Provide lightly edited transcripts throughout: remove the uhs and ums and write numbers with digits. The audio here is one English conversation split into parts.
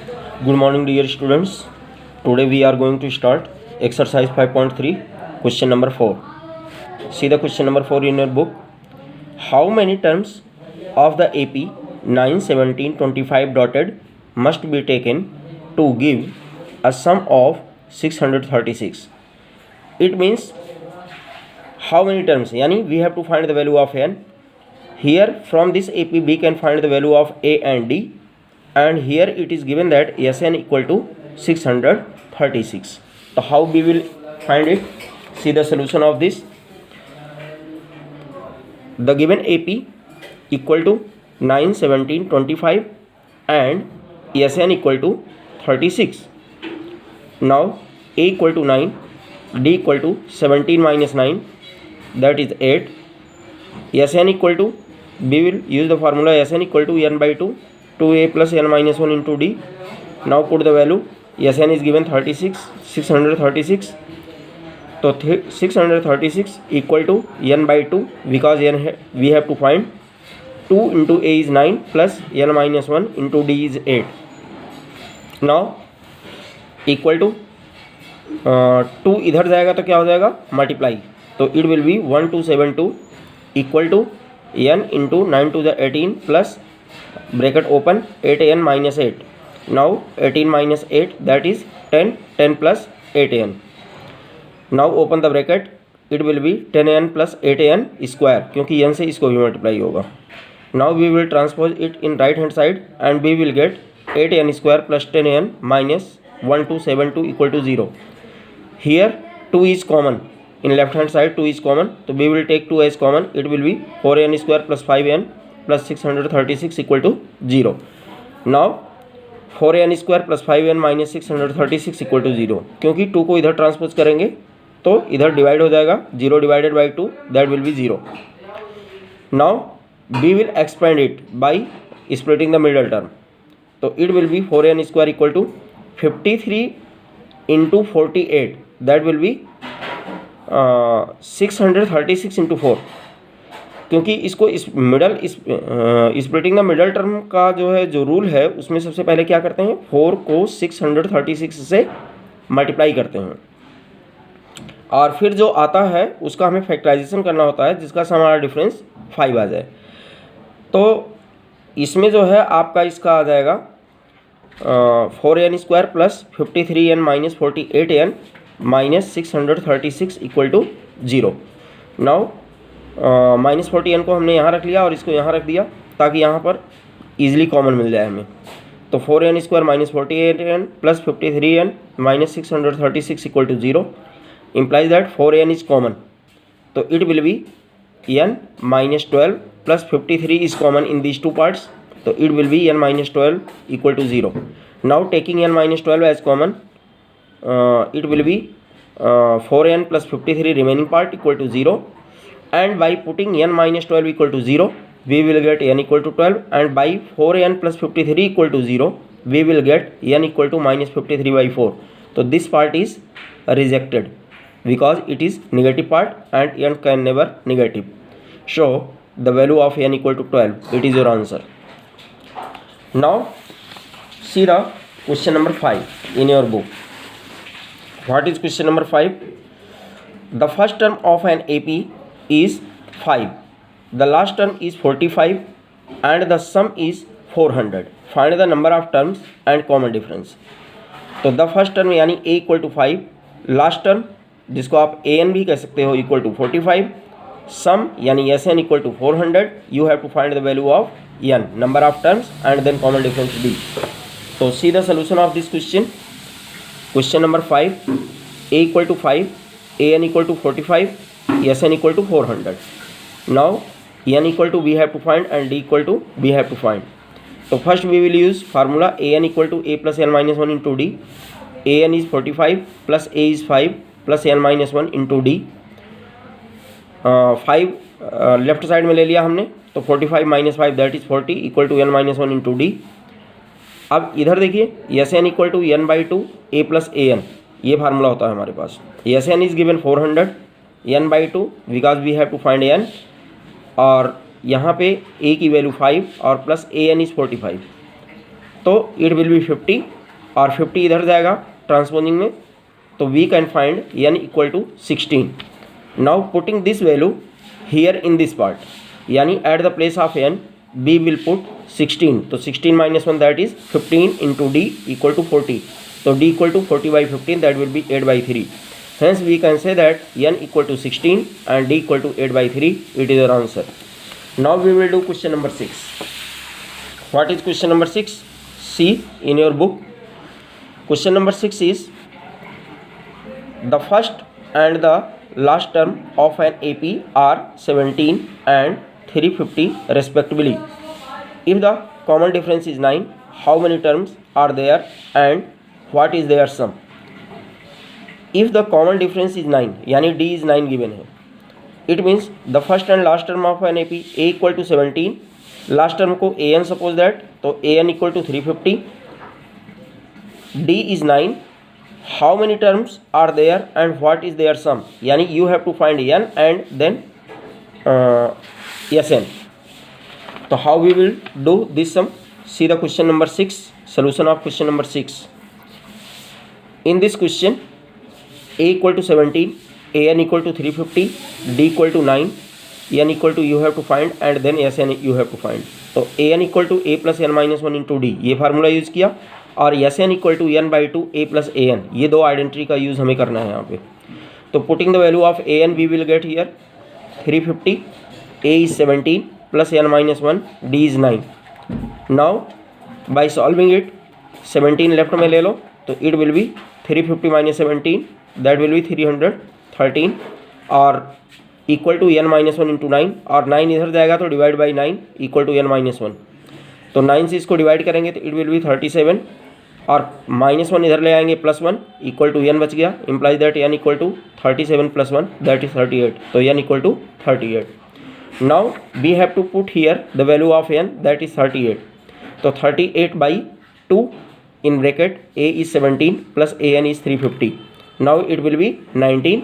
Good morning, dear students. Today we are going to start exercise 5.3, question number 4. See the question number 4 in your book. How many terms of the AP 9, 17, 25 dotted must be taken to give a sum of 636? It means how many terms, yani we have to find the value of n. Here from this AP we can find the value of A and D, and here it is given that Sn equal to 636. So how we will find it? See the solution of this. The given AP equal to 9, 17, 25 and Sn equal to 36. Now A equal to 9, D equal to 17 minus 9, that is 8. Sn equal to, we will use the formula Sn equal to n by 2, 2a plus n minus 1 into d. Now put the value. Sn is given 36, 636. So 636 equal to n by 2, because n we have to find. 2 into a is 9 plus n minus 1 into d is 8. Now equal to 2 इधर जाएगा तो क्या हो जाएगा? Multiply. तो it will be 1272 equal to n into 9 to the 18 plus bracket open 8n minus 8. Now 18 minus 8, that is 10, 10 plus 8n. Now open the bracket, it will be 10n plus 8n square, क्योंकि n से इसको भी multiply होगा. Now we will transpose it in right hand side and we will get 8n square plus 10n minus 1272 equal to 0. Here 2 is common. In left hand side 2 is common, so we will take 2 as common. It will be 4n square plus 5n plus 636 equal to 0. Now 4n square plus 5n minus 636 equal to 0. क्योंकि 2 को इधर transpose करेंगे तो इधर divide हो जाएगा. 0 divided by 2, that will be 0. Now we will expand it by splitting the middle term. तो it will be 4n square equal to 53 into 48, that will be 636 into 4. क्योंकि इसको इस स्प्लिटिंग द मिडल टर्म का जो है जो rule है उसमें सबसे पहले क्या करते हैं, 4 को 636 से मल्टीप्लाई करते हैं और फिर जो आता है उसका हमें फैक्टराइजेशन करना होता है, जिसका हमारा डिफरेंस 5 आ जाए. तो इसमें जो है आपका इसका आ जाएगा 4n square plus 53n minus 48n minus 636 equal to 0. Now minus 40n को हमने यहाँ रख लिया और इसको यहाँ रख दिया ताकि यहाँ पर ईजिली कॉमन मिल जाए हमें. तो 4n square minus 48n plus 53n minus 636 equal to 0 implies that 4n is common. तो it will be n minus 12 plus 53 is common in these two parts. तो it will be n minus 12 equal to 0. Now taking n minus 12 as common, it will be 4n plus 53 remaining part equal to 0. And by putting n minus 12 equal to 0, we will get n equal to 12, and by 4n plus 53 equal to 0, we will get n equal to minus 53 by 4. So this part is rejected because it is negative part and n can never negative. So the value of n equal to 12. It is your answer. Now see the question number 5 in your book. What is question number 5? The first term of an AP is 5. The last term is 45 and the sum is 400. Find the number of terms and common difference. तो the first term यानी a equal to 5, last term जिसको आप an भी कह सकते हो equal to 45, सम यानी Sn equal to 400. You have to find the value of n, number of terms and then common difference d. तो see the solution of this question. Question number 5, a equal to 5, an equal to 45, Sn equal to 400. Now n equal to we have to find and d equal to we have to find. So first we will use formula an equal to a plus n minus 1 into d. An is 45 plus a is 5 plus n minus 1 into d. 5 लेफ्ट साइड में ले लिया हमने, तो 45 minus 5 that is 40 equal to n minus 1 into d. अब इधर देखिए Sn equal to n by 2 a plus an, ये फार्मूला होता है हमारे पास. Sn is given 400, n by 2 because we have to find n, और यहाँ पे a की वैल्यू 5 और प्लस an इज 45, तो इट विल बी 50 और 50 इधर जाएगा ट्रांसपोजिंग में, तो we can find n equal to 16। Now putting this value here in this part, यानी at the place of n b will put 16, तो 16 minus 1 that is 15 into d equal to 40, तो d equal to 40/15 that will be 8/3। Hence we can say that n equal to 16 and d equal to 8/3. It is our answer. Now we will do question number 6. What is question number 6? See in your book. Question number 6 is the first and the last term of an AP are 17 and 350 respectively. If the common difference is 9, how many terms are there and what is their sum? If the common difference is 9, यानी d is 9 given है, it means the first and last term of an AP a equal to 17, last term को an suppose that, तो an equal to 350, d is 9, how many terms are there and what is their sum, यानी you have to find n and then sn. तो how we will do this sum? See the question number 6, solution of question number 6. In this question a equal to 17, an equal to 350, d equal to 9, n equal to you have to find and then sn you have to find. तो an equal to a plus n minus 1 into d ये formula use किया, और sn equal to n/2 a plus an, ये दो identity का use हमें करना है यहाँ पे। तो putting the value of an we will get here 350, a is 17 plus n minus 1, d is 9. Now by solving it 17 left में ले लो, तो it will be 350 minus 17 that will be 313 और equal to n minus 1 into 9, और 9 इधर जाएगा तो divide by 9 equal to n minus 1, तो 9 से इसको डिवाइड करेंगे तो इट विल बी 37 और माइनस 1 इधर ले आएंगे प्लस 1 इक्वल टू n बच गया, implies that n equal to 37 plus 1 that is 38, तो n equal to 38. Now we have to put here the value of n that is 38, तो 38/2 in bracket a is 17 plus an is 350. Now it will be 19,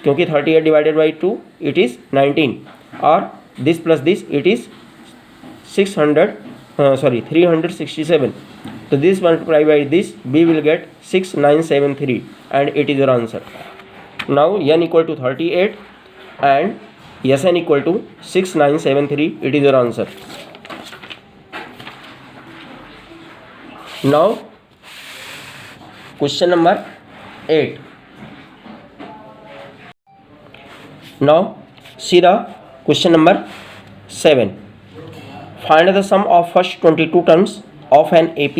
क्योंकि 38 divided by 2 it is 19, और this plus this it is 367. So this multiplied by this we will get 6973 and it is your answer. Now n equal to 38 and sn equal to 6973, it is your answer. Now question number 8. Now see the question number 7. Find the sum of first 22 terms of an AP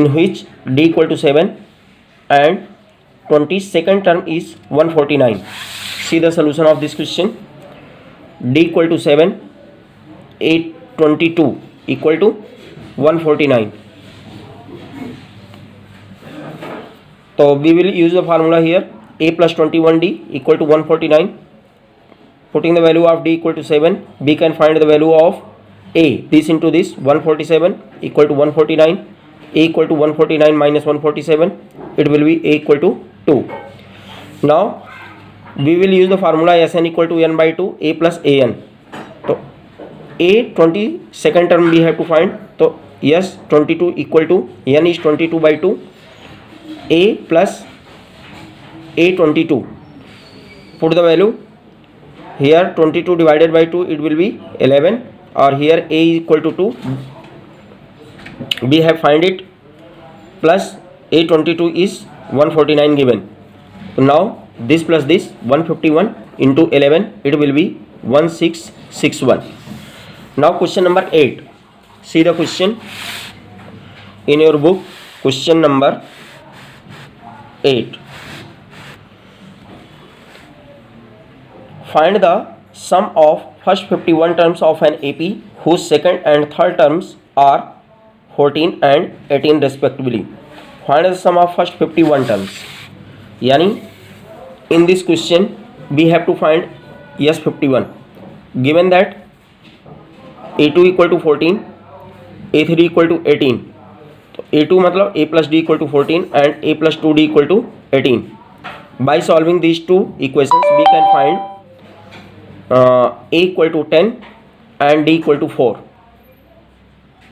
in which d equal to 7 and 22nd term is 149. See the solution of this question. d equal to 7, 822 equal to 149. So we will use the formula here, a plus 21d equal to 149. Putting the value of d equal to 7, we can find the value of a, this into this, 147 equal to 149, a equal to 149 minus 147, it will be a equal to 2. Now we will use the formula sn equal to n/2 a plus an. So a 22nd term we have to find, so yes 22 equal to n is 22/2 a plus a22. Put the value here, 22 divided by 2 it will be 11, or here a is equal to 2, we have find it, plus a22 is 149 given. So now this plus this 151 into 11 it will be 1661. Now question number 8. See the question in your book, question number 8. Find the sum of first 51 terms of an AP whose second and third terms are 14 and 18 respectively. Find the sum of first 51 terms. Yani in this question we have to find yes 51. Given that a2 equal to 14, a3 equal to 18. तो a2 मतलब a plus d equal to 14 and a plus 2d equal to 18. By solving these two equations we can find a equal to 10 and d equal to 4.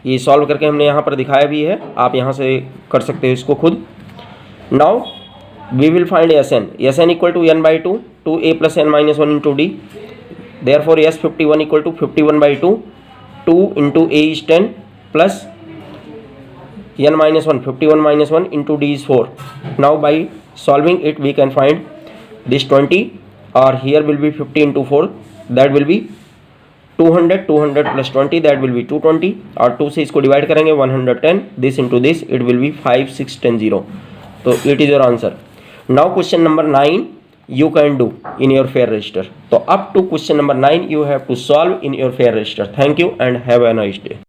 ये solve करके हमने यहाँ पर दिखाया भी है, आप यहाँ से कर सकते हो इसको खुद। Now we will find Sn equal to n by two 2a plus n minus 1 into d. Therefore S51 equal to 51 by 2, 2 into A is 10 plus n minus 1, 51 minus 1 into D is 4. Now by solving it we can find this 20, or here will be 50 into 4, that will be 200, 200 plus 20, that will be 220, और 2 से इसको divide करेंगे 110, this into this it will be 5610. तो it is your answer. Now question number 9 you can do in your fair register. So up to question number 9 you have to solve in your fair register. Thank you and have a nice day.